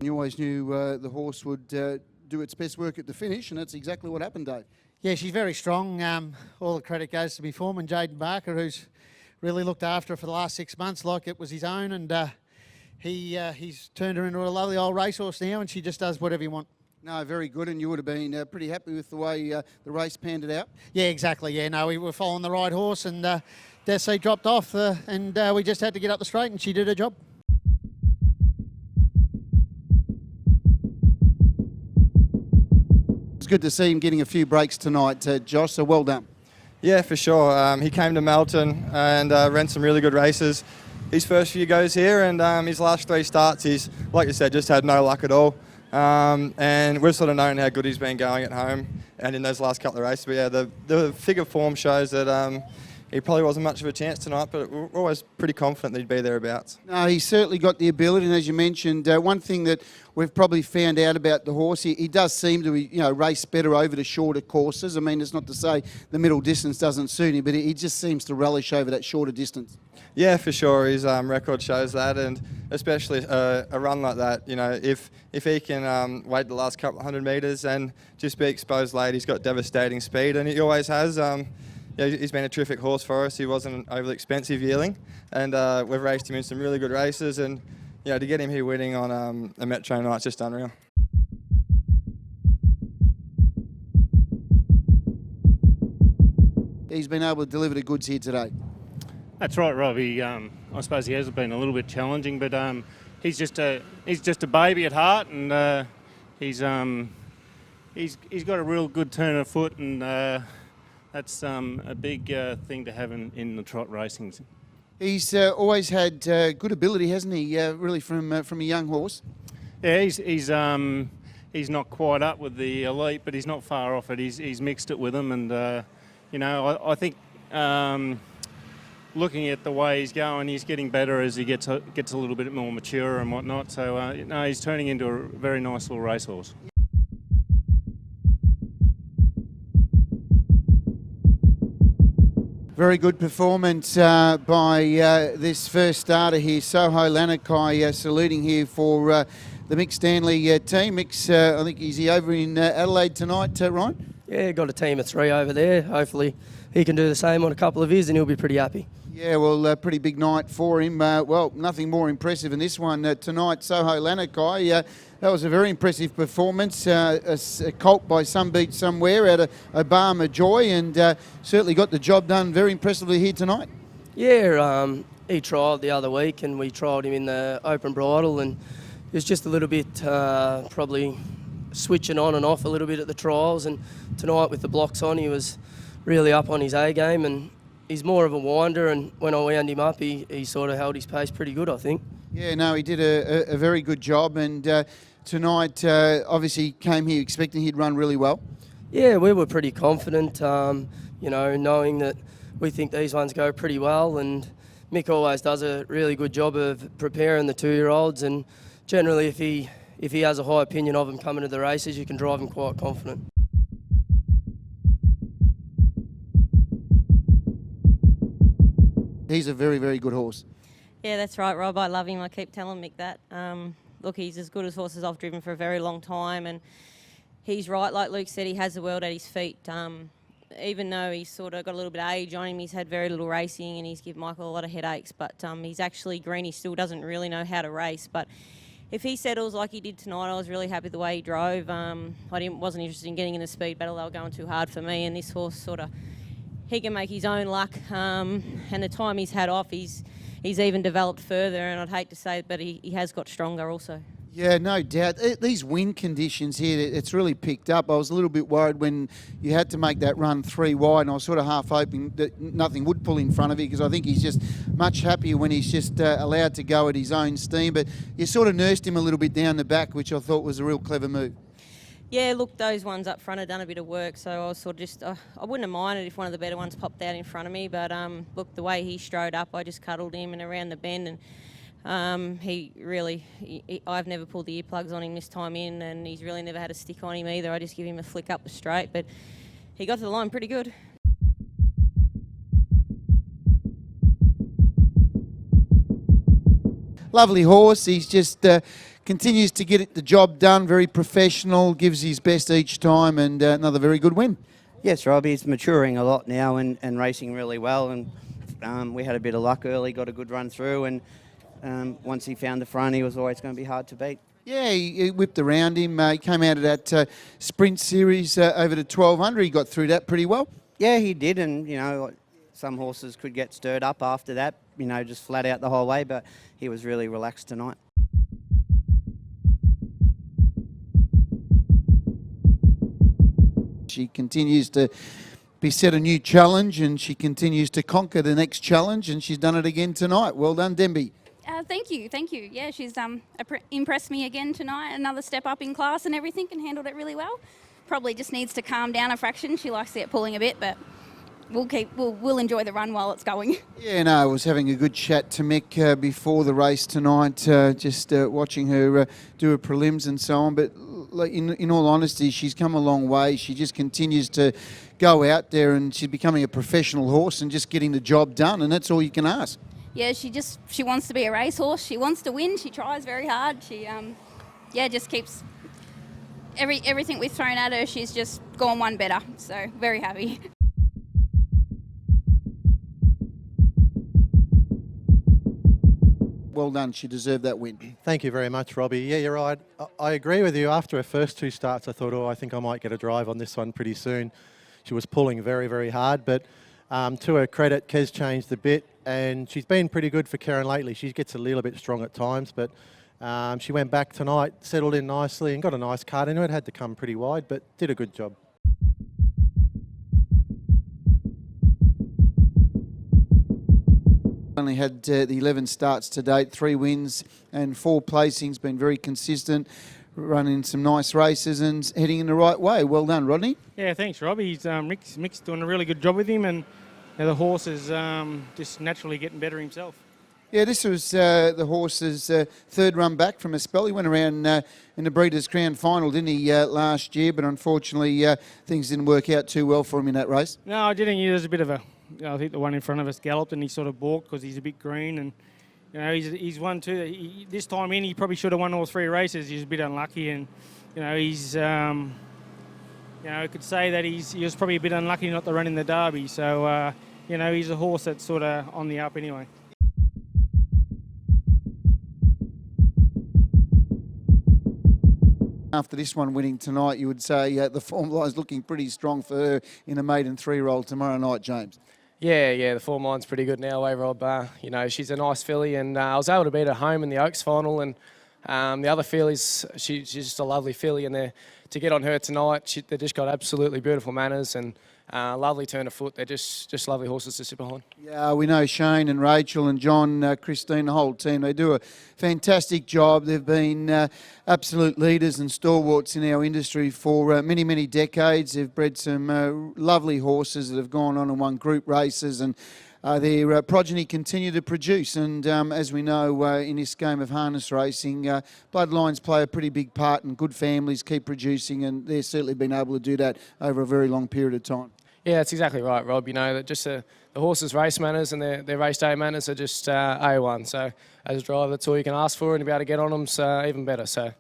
you always knew the horse would do its best work at the finish, and that's exactly what happened, Dave. Yeah, she's very strong. All the credit goes to my foreman, Jaden Barker, who's really looked after her for the last 6 months like it was his own, and he's turned her into a lovely old racehorse now, and she just does whatever you want. No, very good, and you would have been pretty happy with the way the race panned it out. Yeah, exactly. Yeah, no, we were following the right horse, and Desi dropped off, and we just had to get up the straight, and she did her job. It's good to see him getting a few breaks tonight, Josh, so well done. Yeah, for sure. He came to Melton and ran some really good races. His first few goes here, and his last 3 starts, he's, like you said, just had no luck at all. And we've sort of known how good he's been going at home and in those last couple of races. But yeah, the figure form shows that he probably wasn't much of a chance tonight, but we're always pretty confident that he'd be thereabouts. No, he's certainly got the ability, and as you mentioned, one thing that we've probably found out about the horse, he does seem to race better over the shorter courses. I mean, it's not to say the middle distance doesn't suit him, but he just seems to relish over that shorter distance. Yeah, for sure. His record shows that, and especially a run like that, if he can wait the last couple of 100 metres and just be exposed late, he's got devastating speed, and he always has. He's been a terrific horse for us. He wasn't an overly expensive yearling, and we've raced him in some really good races, and to get him here winning on a Metro night's just unreal. He's been able to deliver the goods here today. That's right, Rob. I suppose he has been a little bit challenging, but he's just a baby at heart, and he's got a real good turn of foot, and that's a big thing to have in the trot racing. He's always had good ability, hasn't he? Really, from a young horse. Yeah, he's not quite up with the elite, but he's not far off it. He's mixed it with them, and I think. Looking at the way he's going, he's getting better as he gets a little bit more mature and whatnot. So, he's turning into a very nice little racehorse. Very good performance by this first starter here, Soho Lanakai, saluting here for the Mick Stanley team. Mick's, I think, is he over in Adelaide tonight, Ryan? Yeah, got a team of 3 over there. Hopefully he can do the same on a couple of his and he'll be pretty happy. Yeah, well, pretty big night for him. Well, nothing more impressive in this one tonight. Soho Lanakai, that was a very impressive performance. A colt by Some Beach Somewhere out of Obama Joy, and certainly got the job done very impressively here tonight. Yeah, he trialled the other week and we trialled him in the open bridle, and it was just a little bit probably switching on and off a little bit at the trials, and tonight with the blocks on he was really up on his A game, and he's more of a winder, and when I wound him up he sort of held his pace pretty good, I think. Yeah, no, he did a very good job, and tonight obviously came here expecting he'd run really well. Yeah, we were pretty confident, knowing that we think these ones go pretty well, and Mick always does a really good job of preparing the 2-year-olds, and generally if he has a high opinion of them coming to the races, you can drive him quite confident. He's a very, very good horse. Yeah, that's right, Rob. I love him. I keep telling Mick that. Look, he's as good as horses I've driven for a very long time, and he's right. Like Luke said, he has the world at his feet. Even though he's sort of got a little bit of age on him, he's had very little racing, and he's given Michael a lot of headaches. But he's actually green. He still doesn't really know how to race. But if he settles like he did tonight, I was really happy the way he drove. I wasn't interested in getting in the speed battle. They were going too hard for me, and this horse sort of, he can make his own luck, and the time he's had off, he's even developed further, and I'd hate to say it, but he has got stronger also. Yeah, no doubt. These wind conditions here, it's really picked up. I was a little bit worried when you had to make that run 3 wide, and I was sort of half hoping that nothing would pull in front of you, because I think he's just much happier when he's just allowed to go at his own steam. But you sort of nursed him a little bit down the back, which I thought was a real clever move. Yeah, look, those ones up front have done a bit of work, so I was sort of just, I wouldn't have minded if one of the better ones popped out in front of me, but look, the way he strode up, I just cuddled him and around the bend, and I've never pulled the earplugs on him this time in, and he's really never had a stick on him either. I just give him a flick up the straight, but he got to the line pretty good. lovely horse. He's just continues to get the job done, very professional, gives his best each time, and another very good win. Yes, Rob, he's maturing a lot now and racing really well. And we had a bit of luck early, got a good run through, and once he found the front, he was always going to be hard to beat. Yeah, he whipped around him. He came out of that sprint series over to 1200. He got through that pretty well. Yeah, he did, and some horses could get stirred up after that, just flat out the whole way, but he was really relaxed tonight. She continues to be set a new challenge, and she continues to conquer the next challenge, and she's done it again tonight. Well done, Denby. Thank you. Yeah, she's impressed me again tonight. Another step up in class and everything, and handled it really well. Probably just needs to calm down a fraction. She likes to get pulling a bit, but we'll enjoy the run while it's going. Yeah, no, I was having a good chat to Mick before the race tonight, just watching her do her prelims and so on. But in all honesty, she's come a long way. She just continues to go out there, and she's becoming a professional horse and just getting the job done, and that's all you can ask. Yeah, she wants to be a racehorse. She wants to win. She tries very hard. She just keeps everything we've thrown at her. She's just gone one better. So very happy. Well done. She deserved that win. Thank you very much, Robbie. Yeah, you're right. I agree with you. After her first two starts, I thought, I think I might get a drive on this one pretty soon. She was pulling very, very hard, but to her credit, Kez changed a bit, and she's been pretty good for Karen lately. She gets a little bit strong at times, but she went back tonight, settled in nicely, and got a nice cut into it. Had to come pretty wide, but did a good job. Only had the 11 starts to date, 3 wins and 4 placings, been very consistent, running some nice races and heading in the right way. Well done, Rodney. Yeah, thanks, Rob. He's Mick's doing a really good job with him, and the horse is just naturally getting better himself. Yeah, this was the horse's third run back from a spell. He went around in the Breeders' Crown final, didn't he, last year? But unfortunately, things didn't work out too well for him in that race. No, I didn't. There's a bit of I think the one in front of us galloped, and he sort of balked because he's a bit green, and he's one too. This time in, he probably should have won all 3 races. He was a bit unlucky, and he's I could say that he was probably a bit unlucky not to run in the Derby. So he's a horse that's sort of on the up anyway. After this one winning tonight, you would say the form line's looking pretty strong for her in a maiden 3-year-old tomorrow night, James. Yeah, the form line's pretty good now, Rob. She's a nice filly, and I was able to beat her home in the Oaks final, and the other fillies, she's just a lovely filly, and to get on her tonight, they just got absolutely beautiful manners and lovely turn of foot. They're just lovely horses to sit behind. Yeah, we know Shane and Rachel and John, Christine, the whole team, they do a fantastic job. They've been absolute leaders and stalwarts in our industry for many, many decades. They've bred some lovely horses that have gone on and won group races, and their progeny continue to produce. And as we know, in this game of harness racing, bloodlines play a pretty big part, and good families keep producing, and they've certainly been able to do that over a very long period of time. Yeah, that's exactly right, Rob. That just the horses' race manners and their race day manners are just A1. So as a driver, that's all you can ask for, and to be able to get on them's even better. So.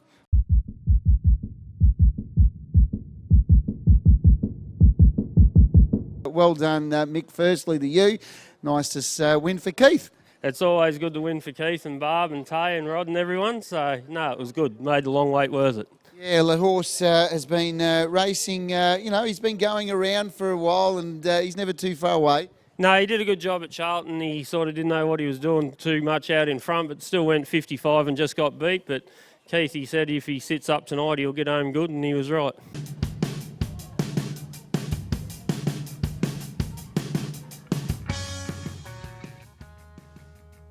Well done, Mick. Firstly to you. Nice to win for Keith. It's always good to win for Keith and Barb and Tay and Rod and everyone. So, no, it was good. Made the long wait worth it. Yeah, the horse has been racing. He's been going around for a while, and he's never too far away. No, he did a good job at Charlton. He sort of didn't know what he was doing too much out in front, but still went 55 and just got beat. But Keith, he said if he sits up tonight, he'll get home good, and he was right.